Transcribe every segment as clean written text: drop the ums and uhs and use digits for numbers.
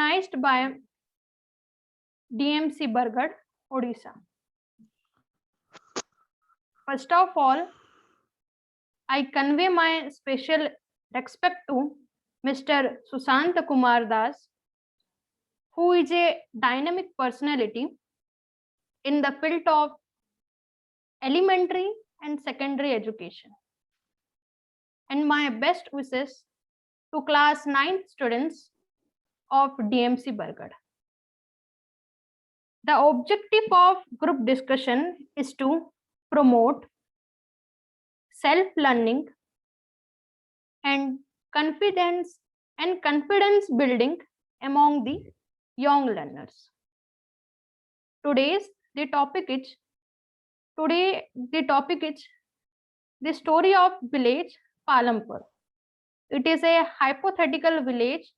organized by DMC Bargarh, Odisha. First of all, I convey my special respect to Mr. Sushant Kumar Das, who is a dynamic personality in the field of elementary and secondary education. And my best wishes to class 9th students of DMC Bargarh. The objective of group discussion is to promote self-learning and confidence building among the young learners. Today the topic is the story of village Palampur. It is a hypothetical village.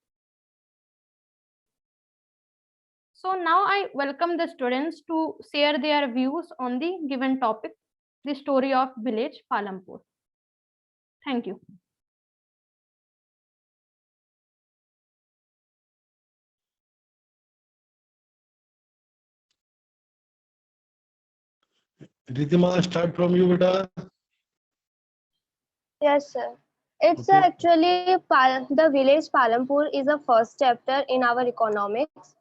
So now I welcome the students to share their views on the given topic, the story of village Palampur. Thank you. Ritima, start from you, beta. Yes, sir. It's Okay. actually the village Palampur is the first chapter in our economics.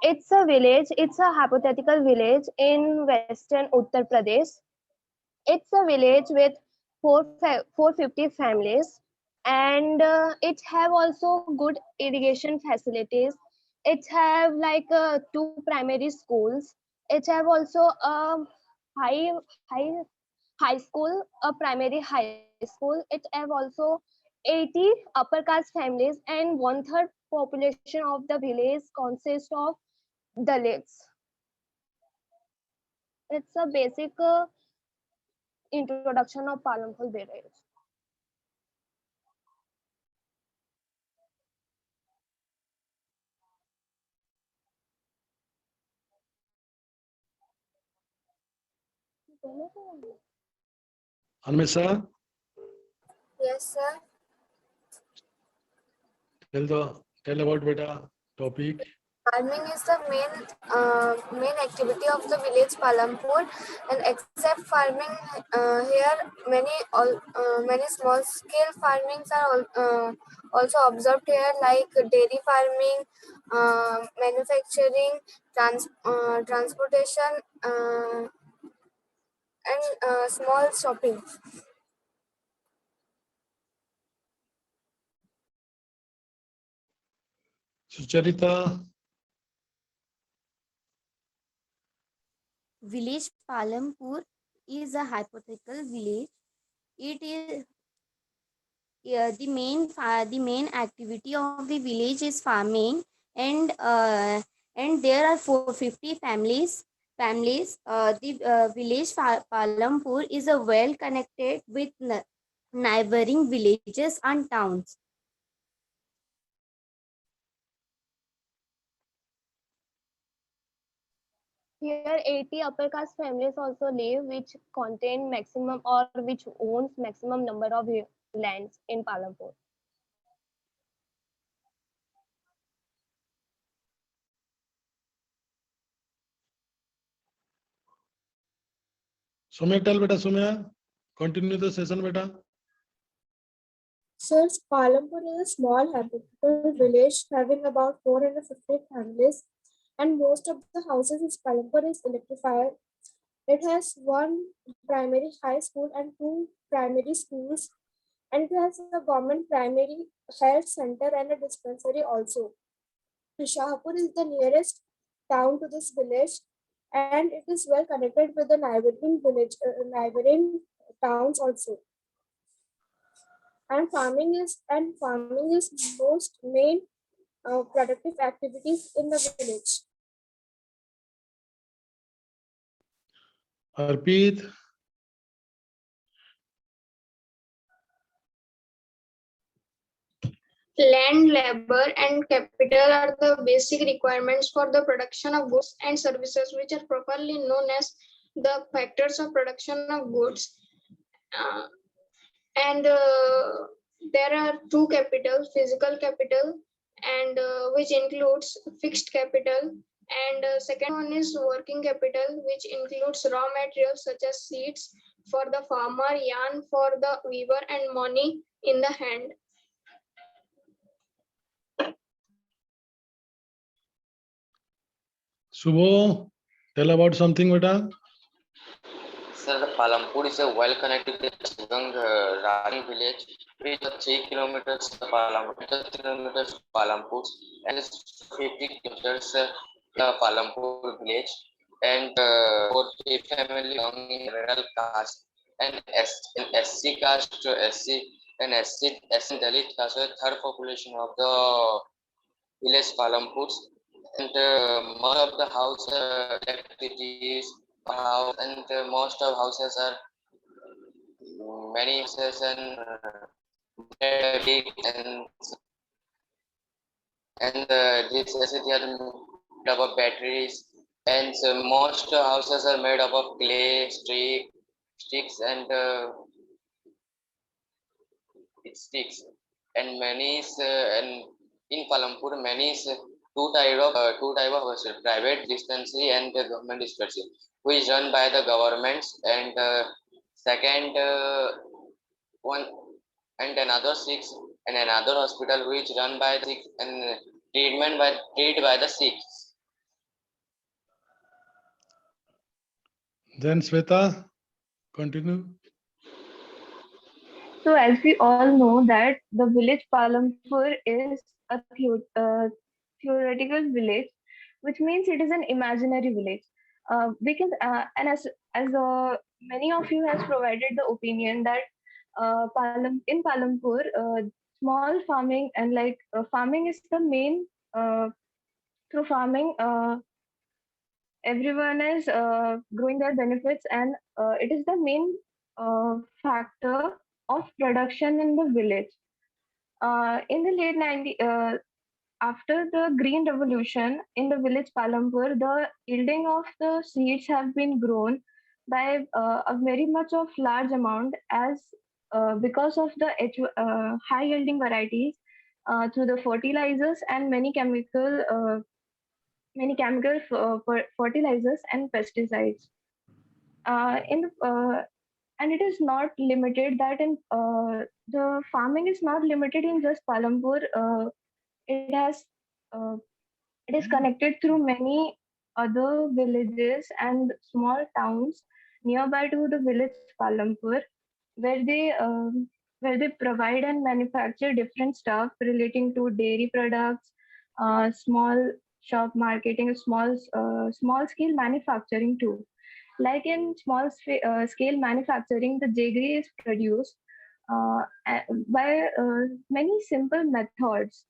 It's a village, it's a hypothetical village in western Uttar Pradesh. It's a village with 450 families, and it have also good irrigation facilities. It have like 2 primary schools. It have also a high high high school, a primary high school. It have also 80 upper caste families, and 1/3 population of the village consists of Dalits. It's a basic introduction of Palampur village. Anmesha, Yes, sir. tell about beta topic. Farming is the main activity of the village Palampur, and except farming, here many small scale farmings are also observed here, like dairy farming, manufacturing, transportation, and small shopping. Sucharita, Village Palampur is a hypothetical village. It is the main activity of the village is farming, and there are 450 families. The village Palampur is a well connected with neighboring villages and towns. Here 80 upper caste families also live, which contain maximum or which owns maximum number of lands in Palampur. Sumya, tell beta, Sumya. Continue the session, beta. So Palampur is a small hypothetical village having about 450 families, and most of the houses in Palampur is electrified. It has 1 primary high school and 2 primary schools, and it has a government primary health center and a dispensary also. Shahpur is the nearest town to this village, and it is well connected with the neighboring towns also. And farming is most main productive activities in the village. Arpit, Land, labor, and capital are the basic requirements for the production of goods and services, which are properly known as the factors of production of goods. And there are 2 capitals, physical capital and which includes fixed capital. And second one is working capital, which includes raw materials such as seeds for the farmer, yarn for the weaver, and money in the hand. Subho, tell about something, beta. Sir, the Palampur is a well-connected young Rani village, which is 3 kilometers to Palampur, and is 50 kilometers the Palampur village, and 40 family belonging rural caste, and SC caste to SC, and SC Dalit caste, the third population of the village Palampur, and most of the house electricity is house, and most of houses are many houses and big, and this city are made up of batteries, and so most houses are made up of clay, sticks, and sticks, and many and in Palampur many two type of private dispensary and the government dispensary, which is run by the governments, and second one, and another six, and another hospital which run by the six, and treated by the six. Then Sweta, continue. So, as we all know that the village Palampur is a theoretical village, which means it is an imaginary village. Because and as many of you has provided the opinion that in Palampur, small farming and farming is the main. Through farming, everyone is growing their benefits, and it is the main factor of production in the village. In the late 90s, after the Green Revolution in the village Palampur, the yielding of the seeds have been grown by a very much of large amount as because of the high yielding varieties through the fertilizers and many chemical fertilizers and pesticides. And it is not limited that in the farming is not limited in just Palampur. It has it is connected through many other villages and small towns nearby to the village Palampur, where they provide and manufacture different stuff relating to dairy products, small shop marketing, small scale manufacturing too. Like in scale manufacturing, the jaggery is produced by many simple methods,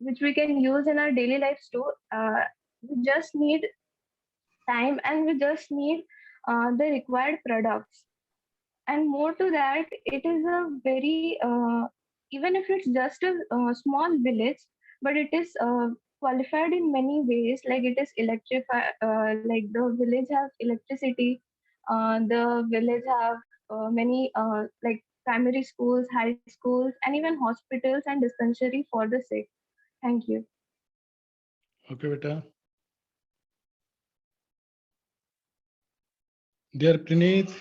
which we can use in our daily lives too. We just need time, and we just need the required products. And more to that, it is a very even if it's just a small village, but it is qualified in many ways. Like it is electrified, like the village have electricity, the village have many like primary schools, high schools, and even hospitals and dispensary for the sick. Thank you. Okay, beta. Dear Praneeth.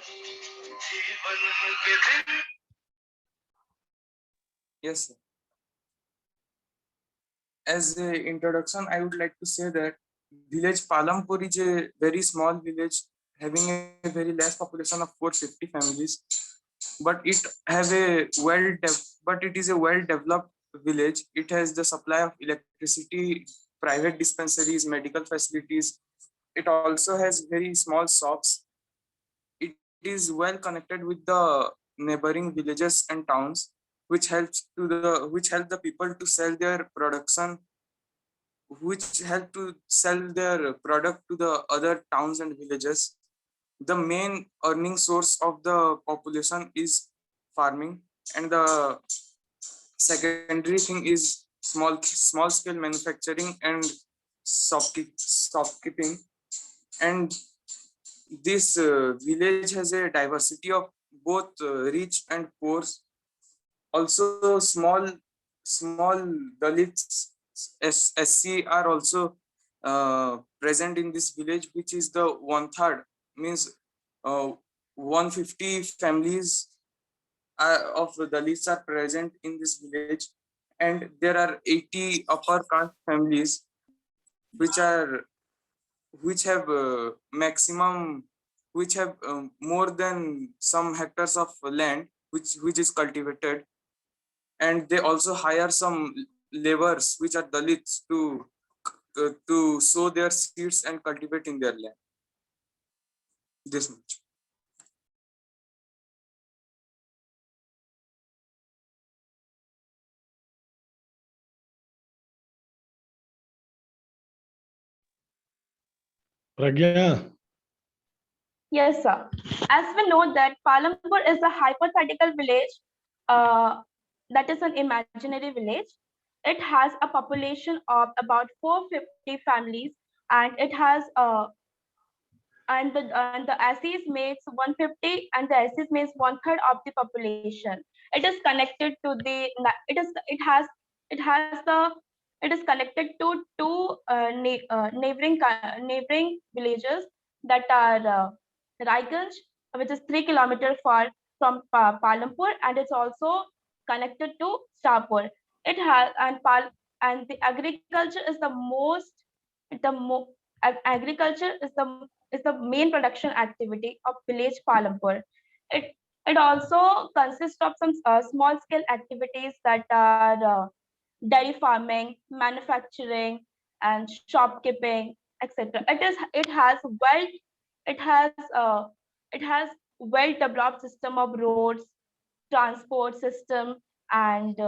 Yes, sir. As an introduction, I would like to say that village Palampur is a very small village having a very less population of 450 families, but it is a well developed village. It has the supply of electricity, private dispensaries, medical facilities. It also has very small shops. It is well connected with the neighboring villages and towns, which help the people to sell their production, which help to sell their product to the other towns and villages. The main earning source of the population is farming, and the secondary thing is small scale manufacturing and shopkeeping. And this village has a diversity of both rich and poor. Also small Dalits, SC are also present in this village, which is the 1/3, means 150 families of Dalits are present in this village, and there are 80 upper caste families which have maximum, which have more than some hectares of land which is cultivated, and they also hire some laborers which are Dalits to sow their seeds and cultivate in their land. This much. Pragya, Yes, sir. As we know that Palampur is a hypothetical village, that is an imaginary village. It has a population of about 450 families, and it has and the SEs makes 150, and the SEs makes 1/3 of the population. It is connected to the it has the it is connected to two neighboring villages that are Raiganj, which is 3 kilometers far from Palampur, and it's also connected to Shahpur. It has and the agriculture is agriculture is the main production activity of village Palampur. It it also consists of some small scale activities that are dairy farming, manufacturing, and shopkeeping, etc. It has uh, it has well developed system of roads, transport system, and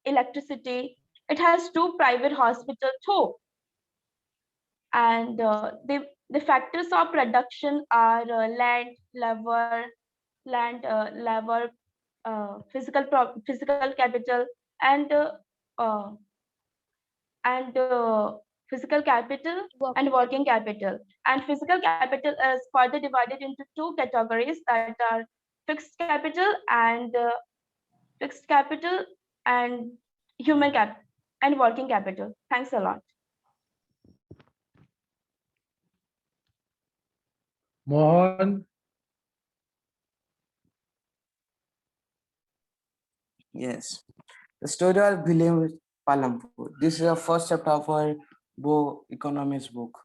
electricity. It has 2 private hospitals too, and the factors of production are land, physical capital, and uh, and physical capital and working capital. And physical capital is further divided into 2 categories, that are fixed capital and human cap and working capital. Thanks a lot. Mohan, Yes. The story of village Palampur. This is the first chapter of our economics book.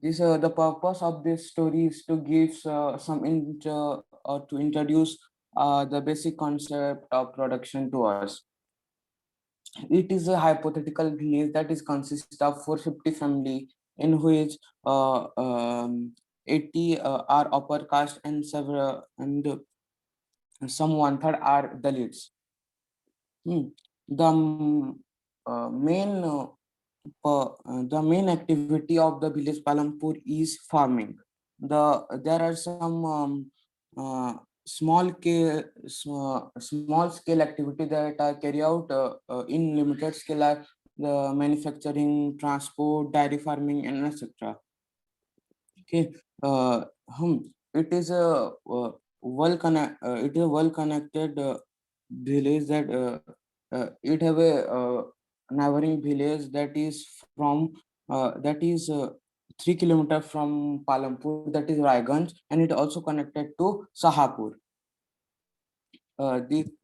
The purpose of this story is to give to introduce the basic concept of production to us. It is a hypothetical village that is consists of 450 family, in which 80 are upper caste and several and some 1/3 are Dalits. The main activity of the village Palampur is farming. There are some small scale activity that are carried out in limited scale, are the manufacturing, transport, dairy farming, and etc. Okay, it is a well connected village that it have a neighboring village that is 3 kilometers from Palampur, that is Raiganj, and it also connected to Sahapur.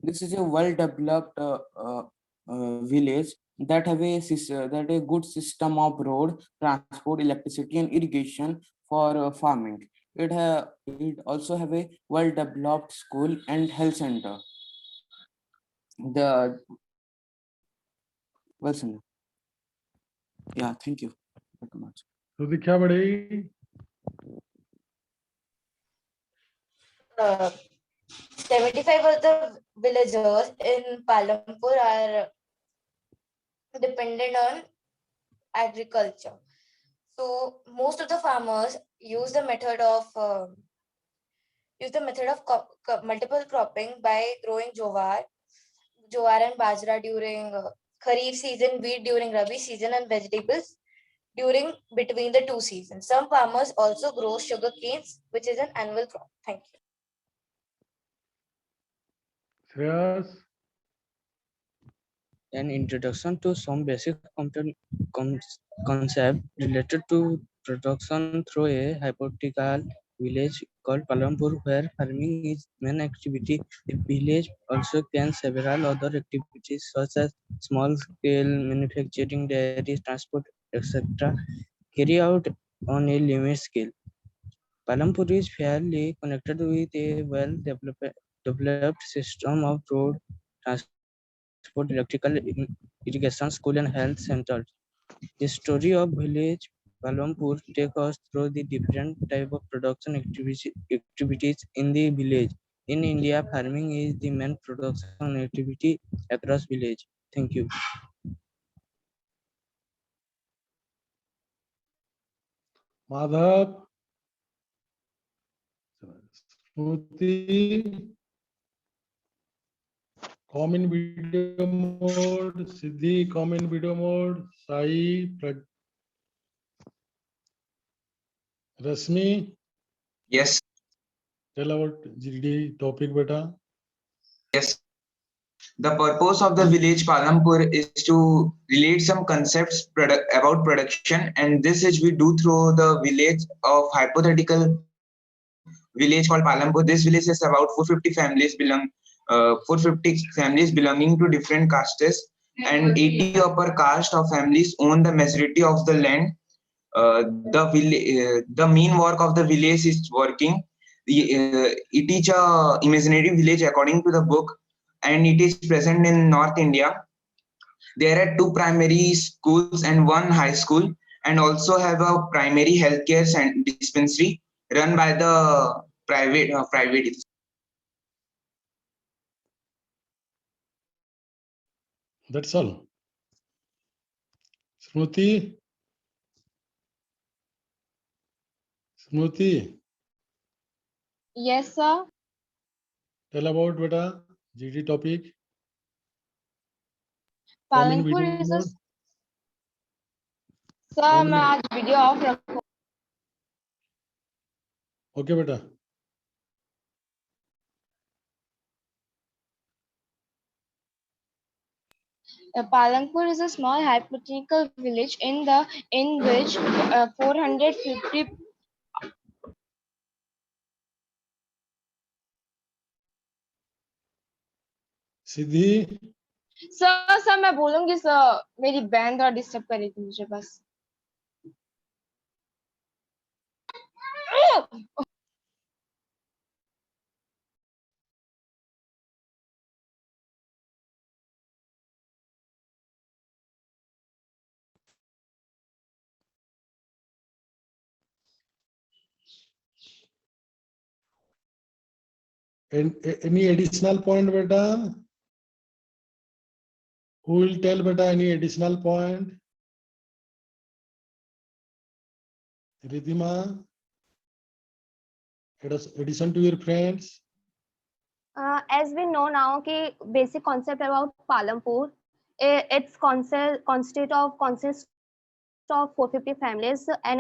This is a well developed village that have a good system of road, transport, electricity, and irrigation for farming. It also have a well developed school and health center. Yeah, thank you very much. Sudhikya Bade, 75 of the villagers in Palampur are dependent on agriculture. So most of the farmers use the method of multiple cropping by growing jowar and bajra during Kharif season, wheat during Rabi season, and vegetables during between the 2 seasons. Some farmers also grow sugar canes, which is an annual crop. Thank you. Shreyas, an introduction to some basic concept related to production through a hypothetical village called Palampur, where farming is main activity. The village also can several other activities such as small scale manufacturing, dairy, transport, etc. carry out on a limited scale. Palampur is fairly connected with a well-developed system of road transport, electrical irrigation, school, and health centers. The story of village Palampur takes us through the different type of production activities in the village. In India, farming is the main production activity across village. Thank you. Madhav, Smruti, comment video mode, Siddhi, comment video mode, Sai, Rasmi, Yes, tell about GD topic, beta. yes. The purpose of the village Palampur is to relate some concepts about production, and this is we do through the village of hypothetical village called Palampur. This village is about 450 families belonging to different castes, and 80 upper caste of families own the majority of the land. The main work of the village is working. It is a imaginary village according to the book, and it is present in North India. There are two primary schools and one high school, and also have a primary healthcare dispensary run by the private. That's all. Smruti, Yes, sir. tell about beta GD topic. Comment Palampur video is a mode. sir. मैं आज video of रखूँ. Okay, beta. Palampur is a small hypothetical village in which 450 Siddhi, sir मैं बोलूंगी sir मेरी बहन थोड़ा disturb करेगी मुझे बस. any additional point, beta? Who will tell beta any additional point? Ridhima, addition to your friends. As we know now कि basic concept about Palampur, its consists of 450 families, and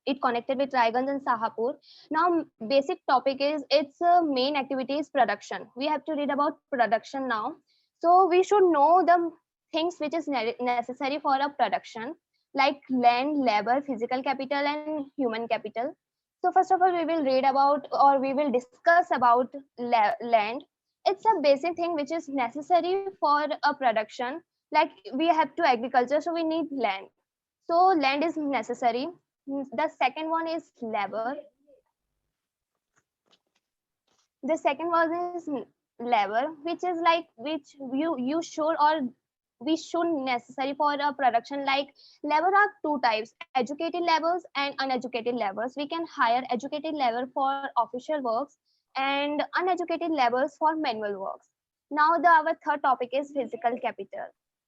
it connected with Raiganj and Sahapur. Now basic topic is its main activity is production. We have to read about production now. So we should know the things which is necessary for a production, like land, labor, physical capital, and human capital. So first of all, we will read about or we will discuss about land. It's a basic thing which is necessary for a production. Like we have to agriculture, so we need land. So land is necessary. The second one is labor. The second one is labor, which is like which you should or we should necessary for a production. Like labor are two types: educated laborers and uneducated laborers. We can hire educated labor for official works and uneducated laborers for manual works. Now our third topic is physical capital.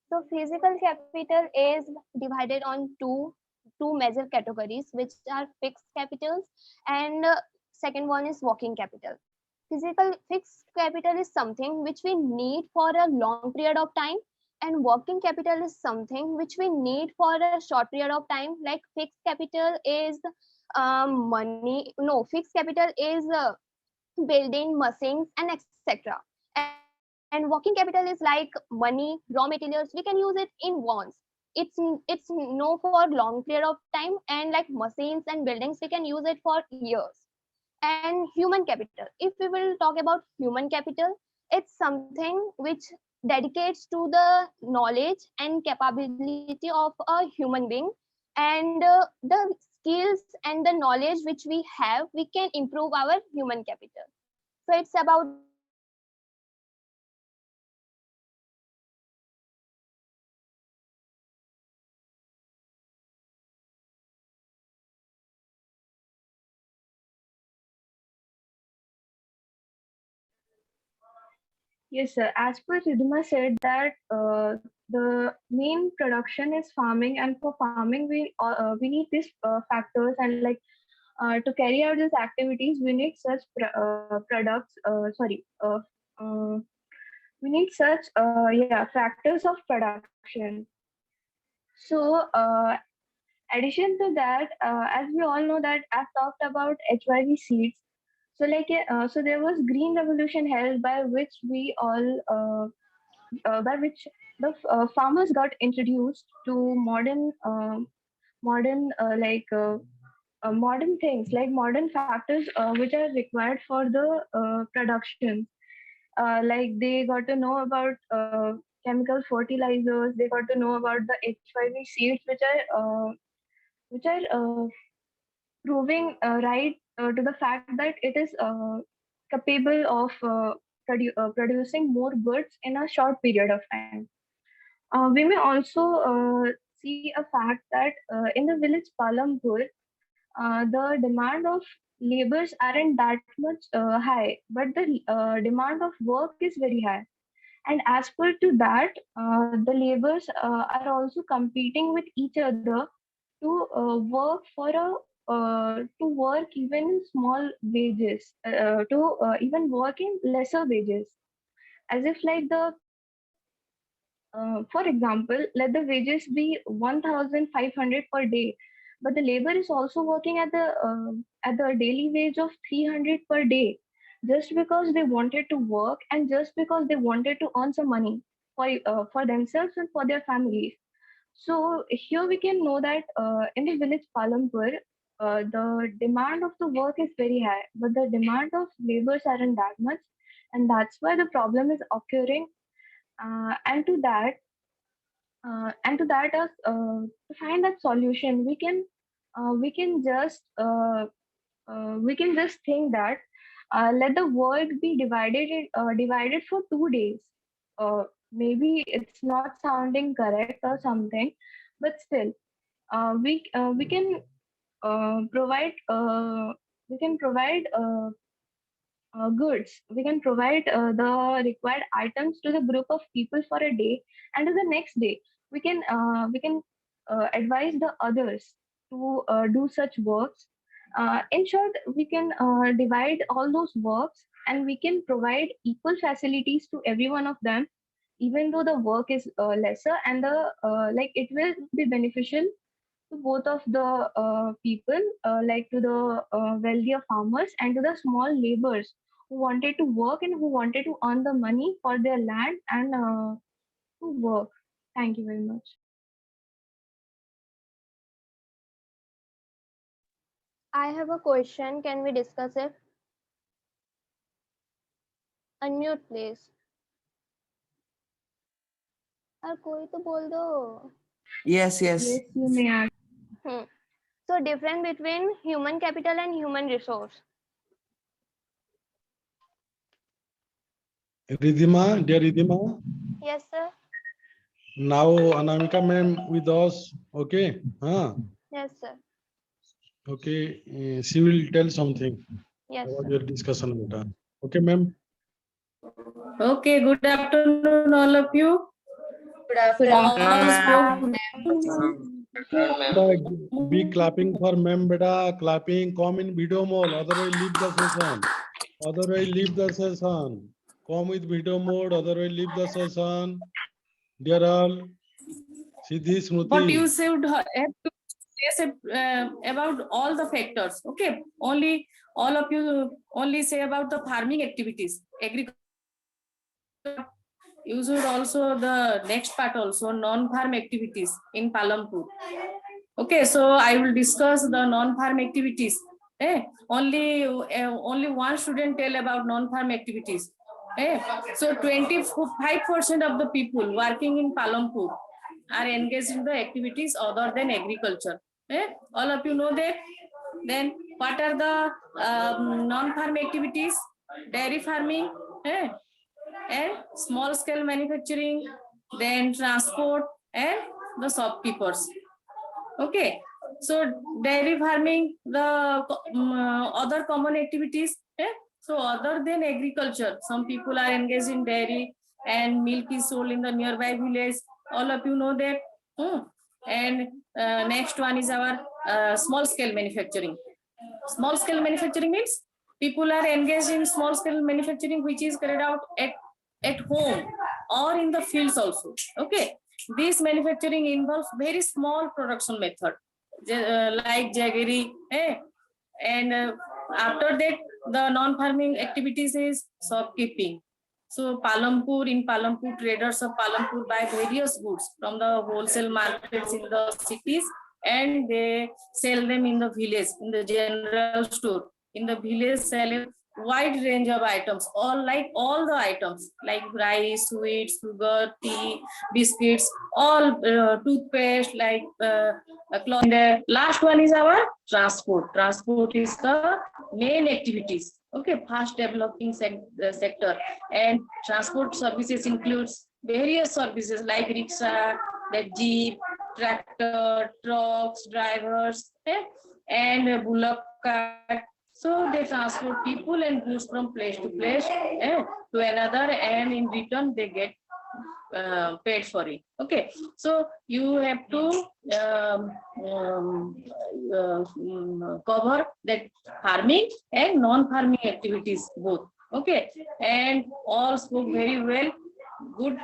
So physical capital is divided on two major categories, which are fixed capitals and second one is working capital. Physical fixed capital is something which we need for a long period of time, and working capital is something which we need for a short period of time. Like fixed capital is money. No, fixed capital is building, machines, and etc. And working capital is like money, raw materials. We can use it in once. It's no for long period of time, and like machines and buildings, we can use it for years. And human capital, if we will talk about human capital, it's something which dedicates to the knowledge and capability of a human being, and the skills and the knowledge which we have, we can improve our human capital. So it's about Yes, sir. As per Ridhima said that the main production is farming, and for farming we need these factors, and like to carry out these activities we need such products. We need such factors of production. So addition to that, as we all know that I've talked about HYV seeds. So so there was green revolution held by which we all by which the farmers got introduced to modern modern things, like modern factors which are required for the production. Like they got to know about chemical fertilizers. They got to know about the HYV seeds, which are proving right to the fact that it is capable of producing more goods in a short period of time. We may also see a fact that in the village Palampur, the demand of labors aren't that much high, but the demand of work is very high. And as per to that, the labors are also competing with each other to work for a to work even in small wages, to even work in lesser wages, as if like the for example, let the wages be 1,500 per day, but the labor is also working at the daily wage of 300 per day, just because they wanted to work and just because they wanted to earn some money for themselves and for their families. So here we can know that in the village Palampur, the demand of the work is very high, but the demand of laborers aren't that much, and that's why the problem is occurring. And to that, to find that solution, we can just we can just think that let the work be divided for 2 days. Maybe it's not sounding correct or something, but still, we can provide goods. We can provide the required items to the group of people for a day, and to the next day we can advise the others to do such works. In short, we can divide all those works, and we can provide equal facilities to every one of them, even though the work is lesser, and the it will be beneficial to both of the people, like to the wealthier farmers and to the small laborers who wanted to work and who wanted to earn the money for their land and to work. Thank you very much. I have a question. Can we discuss it? Unmute, please. कोई तो बोल दो. Yes, yes. Yes, you may ask. So difference between human capital and human resource. Ridhima, dear Ridhima, Yes, sir. now Anamika ma'am with us. Okay. Yes, sir. Okay. She will tell something Yes, about sir. your discussion matter. Okay, ma'am. Okay, good afternoon, all of you. Good afternoon, ma'am. Be clapping for ma'am, beta. Clapping. Come in video mode. Otherwise, leave the session. Otherwise, leave the session. Come with video mode. Otherwise, leave the session. Dear all, Siddhi, Smruti. But you should have to say about all the factors. Okay, only all of you only say about the farming activities, agriculture you should also the next part also non-farm activities in Palampur. Okay, so I will discuss the non-farm activities. Only one student tell about non-farm activities. So 25% of the people working in Palampur are engaged in the activities other than agriculture. All of you know that. Then what are the non-farm activities? Dairy farming, and small scale manufacturing, then transport and the shopkeepers. Okay, so dairy farming, the other common activities. So other than agriculture, some people are engaged in dairy and milk is sold in the nearby village. All of you know that. And next one is our small scale manufacturing. Small scale manufacturing means people are engaged in small scale manufacturing, which is carried out at home or in the fields also. Okay, this manufacturing involves very small production method, like jaggery, and after that the non-farming activities is shopkeeping. So in Palampur, traders of Palampur buy various goods from the wholesale markets in the cities and they sell them in the village, in the general store. In the village, sell a wide range of items, all the items like rice, sweets, sugar, tea, biscuits, all toothpaste, like cloth. And the last one is our transport. Transport is the main activities. Okay, fast developing sector, and transport services includes various services like rickshaw, the jeep, tractor, trucks, drivers, and bullock cart. So they transport people and goods from place to place, to another, and in return they get paid for it. Okay, so you have to cover that farming and non-farming activities both. Okay, and all spoke very well. Good.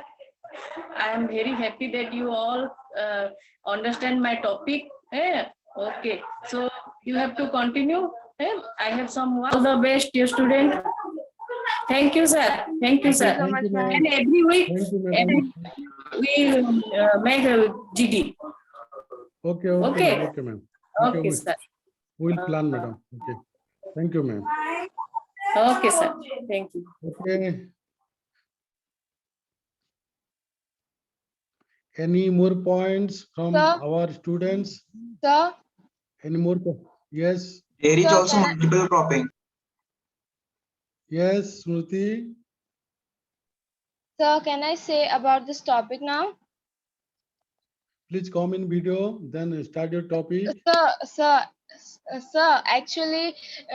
I am very happy that you all understand my topic. Okay, so you have to continue. I have some all the best, dear student. Thank you, sir. Thank you, sir. Thank you, ma'am. And every week, Thank you, madam. we make a GD. Okay, Okay. okay, ma'am. Okay, sir. We'll plan, madam. Okay. Thank you, ma'am. Okay, sir. Thank you. Okay. Any more points from Sir? our students? Sir, Any more? Yes. There is Sir, also can I- multiple cropping. Yes, Smriti. sir, can I say about this topic now? Please come in video, then start your topic. Sir actually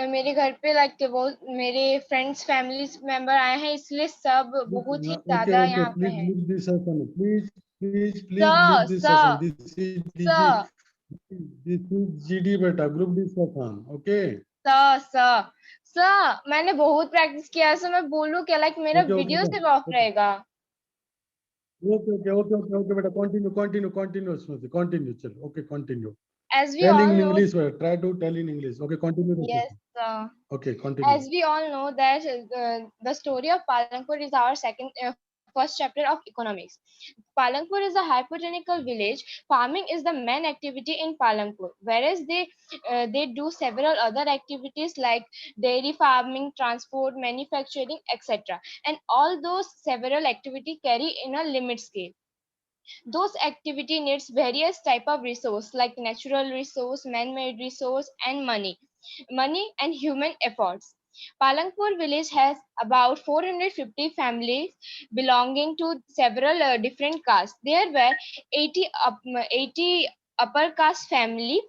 मेरे घर पे like वो मेरे friends family member आए हैं इसलिए सब बहुत ही Okay, ज्यादा okay. यहाँ पे Please हैं leave this session. Please leave sir this sir session. This is GD. Sir This is GD, beta. Group discussion. Okay. Sir मैंने बहुत प्रैक्टिस किया है सर मैं बोलूँ क्या लाइक मेरा Okay, okay, वीडियो okay. सिर्फ ऑफ रहेगा Okay, beta. Continue, Smriti. Continue. Chal. Okay, continue. as we Tell all in know English. Try to tell in English. Okay, continue. the yes session. sir. Okay, continue. As we all know that the story of Palampur is our first chapter of economics. Palampur is a hypothetical village. Farming is the main activity in Palampur, whereas they do several other activities like dairy farming, transport, manufacturing, etc. And all those several activities carry in a limit scale. Those activity needs various type of resource like natural resource, man-made resource, and money and human efforts. Palampur village has about 450 families belonging to several different castes. There were 80 upper caste family,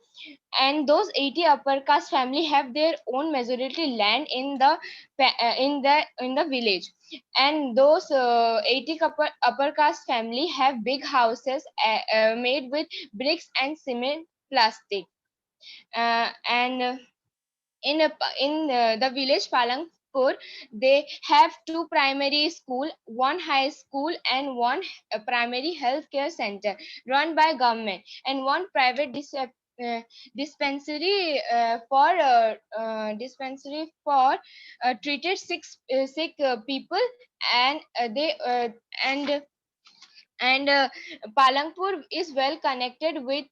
and those 80 upper caste family have their own majority land in the village, and those 80 upper caste family have big houses made with bricks and cement plastic, and in the village Palampur, they have two primary school, one high school, and one primary healthcare center run by government, and one private dispensary for treated sick people, and Palangpur is well connected with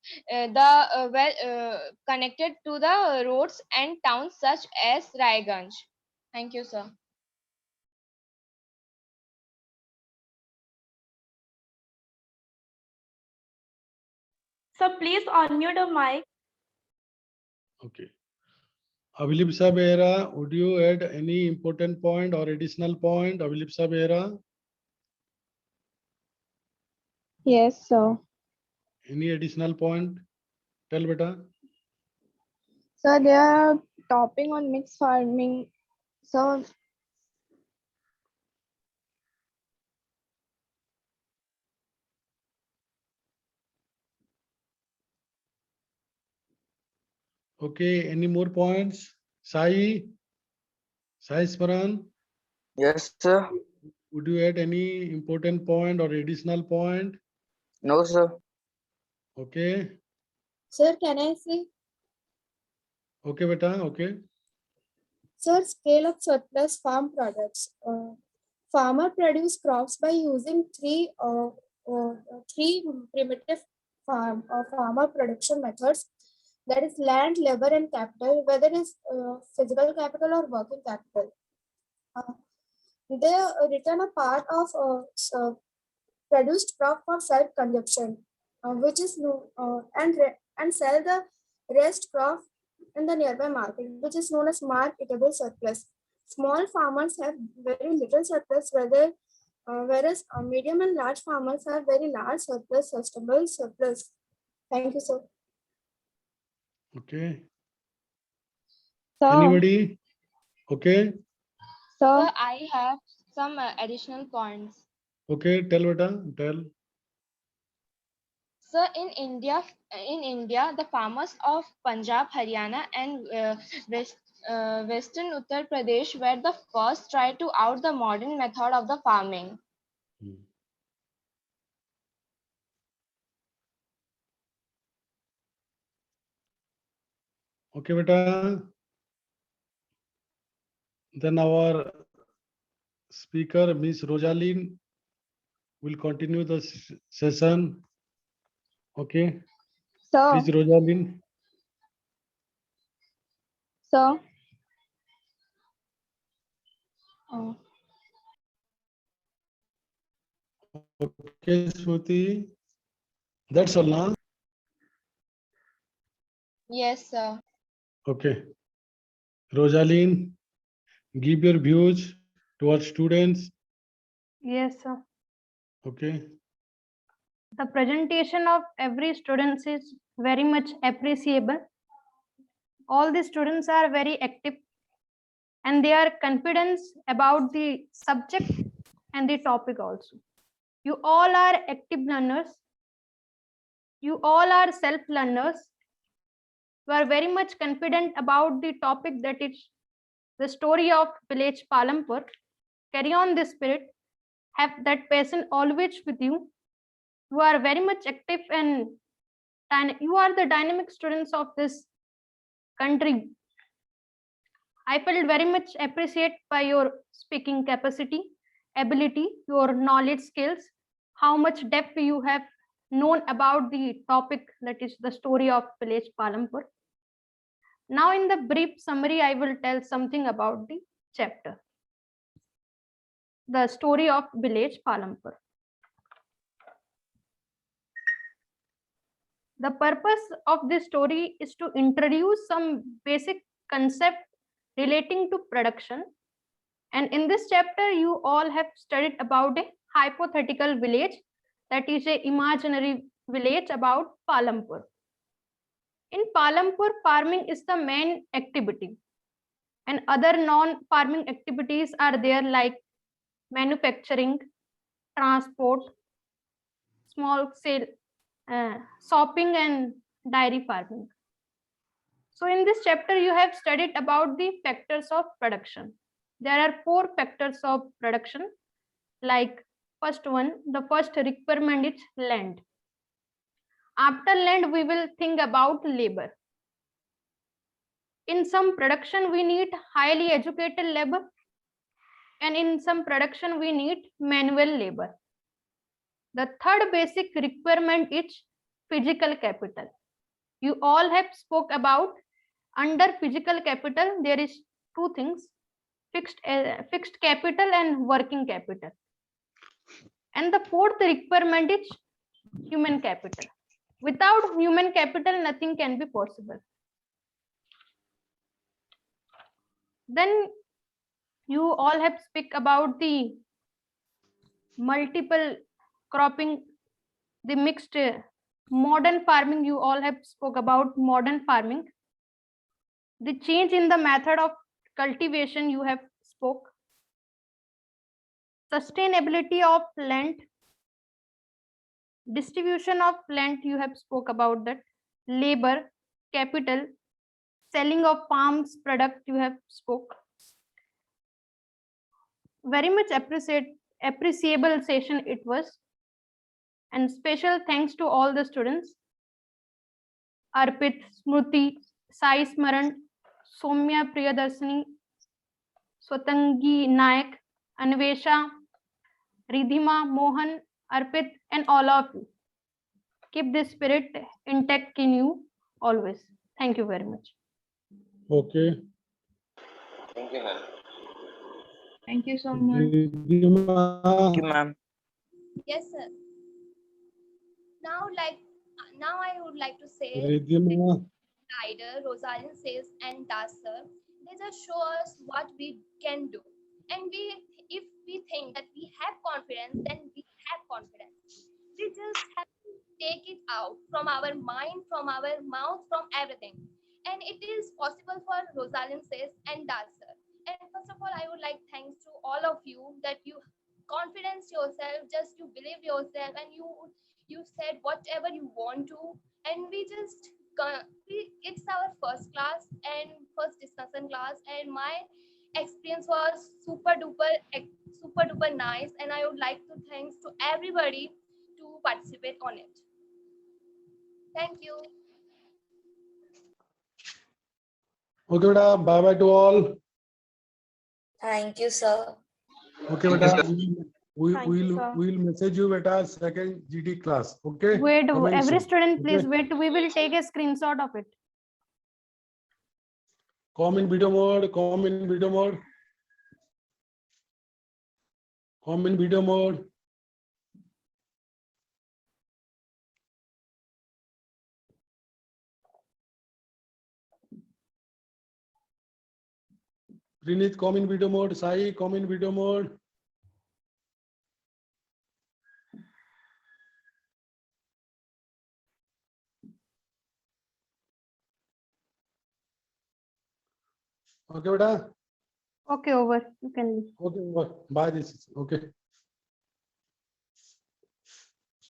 connected to the roads and towns such as Raiganj. Thank you, sir. So please unmute the mic. Okay. Abilipsa Behra, would you add any important point or additional point? Abilipsa Behra, Yes, sir. any additional point? Tell beta. So they are topping on mixed farming. So Okay, any more points? Sai Smaran, Yes, sir. would you add any important point or additional point? No, sir. Okay, Sir, can I say? okay, beta, okay. Sir, scale of surplus farm products. Farmer produce crops by using three primitive farmer production methods. That is land, labor, and capital, whether it's physical capital or working capital. They return a part of produced crop for self-consumption, which is and sell the rest crop in the nearby market, which is known as marketable surplus. Small farmers have very little surplus, whereas medium and large farmers have very large surplus, sustainable surplus. Thank you, sir. Okay. sir, Anybody? Okay. sir, Sir, I have some additional points. Okay. Tell beta. Tell. So in India, the farmers of Punjab, Haryana, and Western Uttar Pradesh were the first try to out the modern method of the farming. Okay, beta. Then our speaker, Miss Rosaline, will continue the session. Okay. sir, Please, Rosaline. sir. Okay, Smriti. That's all now. Yes, sir. Okay. Rosaline, give your views to our students. Yes, sir. Okay. The presentation of every student is very much appreciable. All the students are very active and they are confident about the subject and the topic also. You all are active learners. You all are self-learners. You are very much confident about the topic, that is the story of village Palampur. Carry on this spirit. Have that passion always with you. You are very much active and you are the dynamic students of this country. I felt very much appreciate by your speaking capacity, ability, your knowledge skills, how much depth you have known about the topic, that is the story of village Palampur. Now in the brief summary, I will tell something about the chapter, the story of village Palampur. The purpose of this story is to introduce some basic concept relating to production. And in this chapter, you all have studied about a hypothetical village, that is a imaginary village about Palampur. In Palampur, farming is the main activity. And other non-farming activities are there like manufacturing, transport, small scale shopping and dairy farming. So in this chapter, you have studied about the factors of production. There are 4 factors of production. Like first one, the first requirement is land. After land, we will think about labor. In some production, we need highly educated labor, and in some production, we need manual labor. The third basic requirement is physical capital. You all have spoke about under physical capital, there is two things, fixed capital and working capital. And the fourth requirement is human capital. Without human capital, nothing can be possible. Then you all have speak about the multiple cropping, the mixed modern farming. You all have spoke about modern farming. The change in the method of cultivation you have spoke. Sustainability of land, distribution of land you have spoke about that. Labor, capital, selling of farms product you have spoke. Very much appreciable session it was, and special thanks to all the students. Arpit, Smruti, Sai Smaran, Soumya Priyadarshini, Swatangi Nayak, Anvesha, Ridhima, Mohan, Arpit, and all of you. Keep this spirit intact in you always. Thank you very much. Okay. Thank you, ma'am. Thank you so much. Ridhima. Thank you, ma'am. Yes, sir. Now I would like to say Ridhima. guider, Rosalind says, and Das sir, they just show us what we can do. And if we think that we have confidence, then we have confidence. We just have to take it out from our mind, from our mouth, from everything. And it is possible for Rosalind says and Das sir. And first of all, I would like thanks to all of you that you confidence yourself, just you believe yourself, and you said whatever you want to, and it's our first class and first discussion class, and my experience was super duper nice, and I would like to thanks to everybody to participate on it. Thank you. Okay, beta. Bye bye to all. Thank you, sir. Okay, Thank you, beta. sir. We'll message you, beta. Second GD class. Okay. Wait, Coming every soon. student, please Okay? wait. We will take a screenshot of it. Come in video mode. Come in video mode. Come in video mode. Prinit, come in video mode. Sai, come in video mode. Okay, beta. Okay, over. You can leave. Okay, bye. This is okay.